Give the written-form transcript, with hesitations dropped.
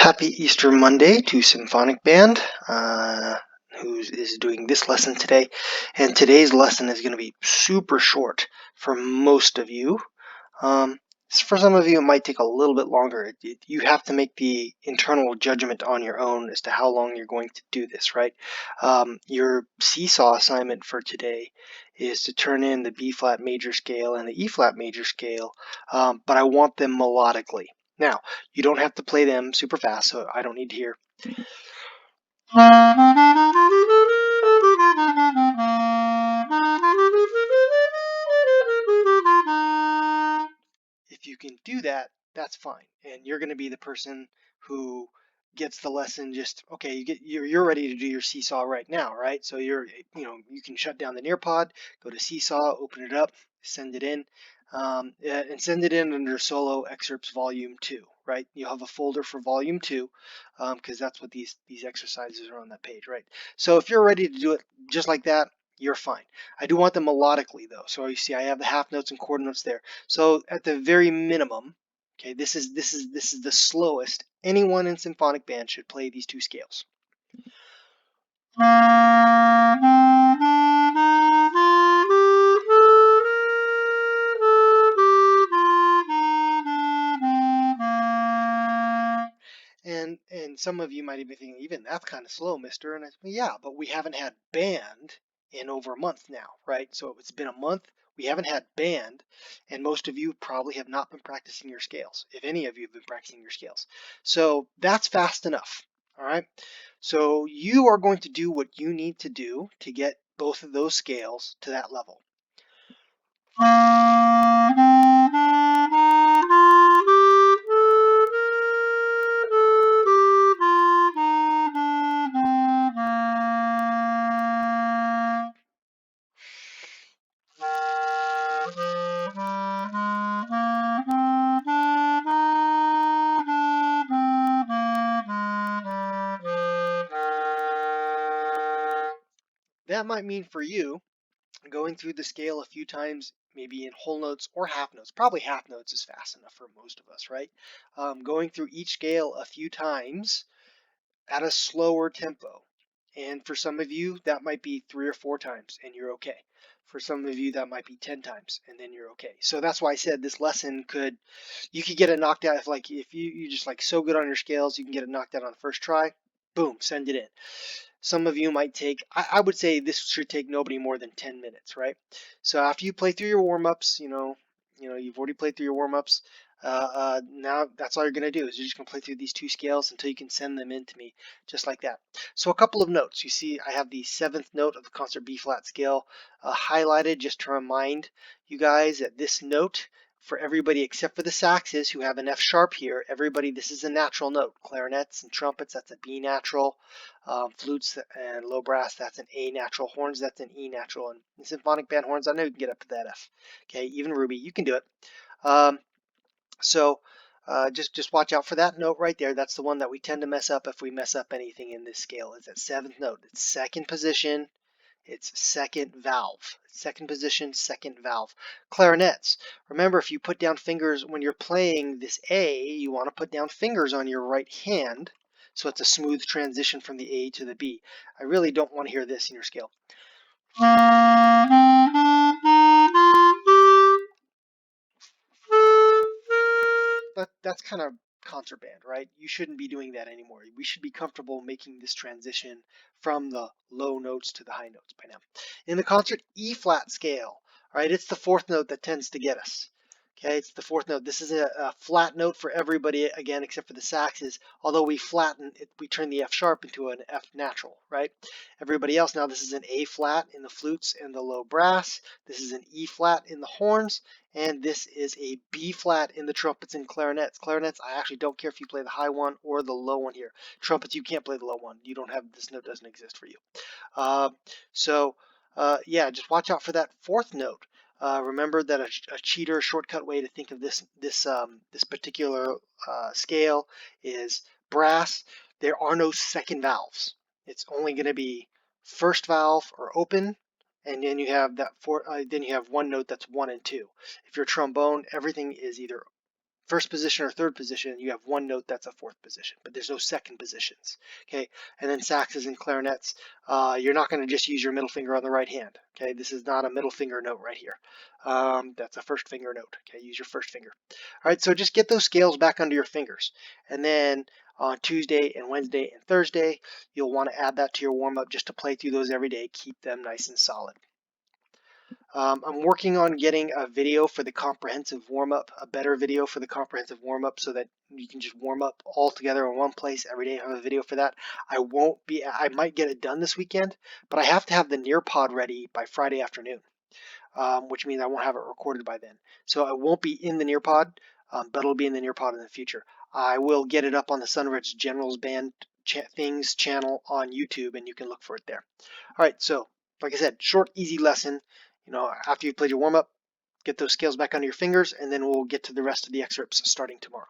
Happy Easter Monday to Symphonic Band, who is doing this lesson today. And today's lesson is going to be super short for most of you. For some of you, it might take a little bit longer. You have to make the internal judgment on your own as to how long you're going to do this, right? Your seesaw assignment for today is to turn in the B flat major scale and the E flat major scale, but I want them melodically. Now, you don't have to play them super fast, so I don't need to hear. If you can do that, that's fine. And you're going to be the person who gets the lesson just, okay, you're ready to do your seesaw right now, right? So you can shut down the Nearpod, go to seesaw, open it up, send it in, and send it in under solo excerpts volume 2, right? You'll have a folder for volume 2 because that's what these exercises are on that page, right? So if you're ready to do it just like that, you're fine. I do want them melodically though. So you see I have the half notes and quarter notes there. So at the very minimum, okay, this is the slowest anyone in symphonic band should play these two scales. And some of you might even be thinking, even that's kind of slow, mister. And I say, yeah, but we haven't had band in over a month now, right? So it's been a month. We haven't had band, and most of you probably have not been practicing your scales, if any of you have been practicing your scales. So that's fast enough, all right? So you are going to do what you need to do to get both of those scales to that level. That might mean for you going through the scale a few times, maybe in whole notes or half notes. Probably half notes is fast enough for most of us, right? Going through each scale a few times at a slower tempo. And for some of you, that might be 3 or 4 times and you're okay. For some of you, that might be 10 times and then you're okay. So that's why I said this lesson you could get it knocked out if you just like so good on your scales, you can get it knocked out on the first try. Boom, send it in. Some of you might take, I would say this should take nobody more than 10 minutes, right? So after you play through your warm-ups, you've already played through your warm-ups. Now that's all you're going to do is you're just going to play through these two scales until you can send them in to me just like that. So a couple of notes. You see I have the 7th note of the concert B flat scale highlighted just to remind you guys that this note for everybody except for the saxes who have an F sharp here, everybody, this is a natural note. Clarinets and trumpets, that's a B natural. Flutes and low brass, that's an A natural. Horns, that's an E natural. And in symphonic band horns, I know you can get up to that F. Okay, even Ruby, you can do it. Just watch out for that note right there. That's the one that we tend to mess up if we mess up anything in this scale. Is that 7th note. It's second position. It's second valve. Second position, second valve. Clarinets. Remember, if you put down fingers when you're playing this A, you want to put down fingers on your right hand so it's a smooth transition from the A to the B. I really don't want to hear this in your scale. That's kind of concert band, right? You shouldn't be doing that anymore. We should be comfortable making this transition from the low notes to the high notes by now. In the concert E flat scale, right, it's the 4th note that tends to get us. Okay, it's the 4th note. This is a flat note for everybody again, except for the saxes. Although we flatten it, we turn the F sharp into an F natural, right? Everybody else now, this is an A flat in the flutes and the low brass. This is an E flat in the horns, and this is a B flat in the trumpets and clarinets. Clarinets, I actually don't care if you play the high one or the low one here. Trumpets, you can't play the low one. You don't have, this note doesn't exist for you. Yeah, just watch out for that 4th note. Remember that a cheater shortcut way to think of this particular scale is brass. There are no second valves. It's only going to be first valve or open, and then you have that then you have one note that's 1 and 2. If you're trombone, everything is either first position or third position, you have one note that's a fourth position, but there's no second positions. Okay, and then saxes and clarinets, you're not going to just use your middle finger on the right hand. Okay, this is not a middle finger note right here. That's a first finger note. Okay, use your first finger. All right, so just get those scales back under your fingers, and then on Tuesday and Wednesday and Thursday, you'll want to add that to your warm up just to play through those every day. Keep them nice and solid. I'm working on getting a video for the comprehensive warm-up, a better video for the comprehensive warm-up so that you can just warm up all together in one place every day. I have a video for that. I might get it done this weekend, but I have to have the Nearpod ready by Friday afternoon, which means I won't have it recorded by then. So I won't be in the Nearpod, but it'll be in the Nearpod in the future. I will get it up on the Sunridge Generals Band Things channel on YouTube, and you can look for it there. All right, so like I said, short, easy lesson. After you've played your warm up, get those scales back under your fingers, and then we'll get to the rest of the excerpts starting tomorrow.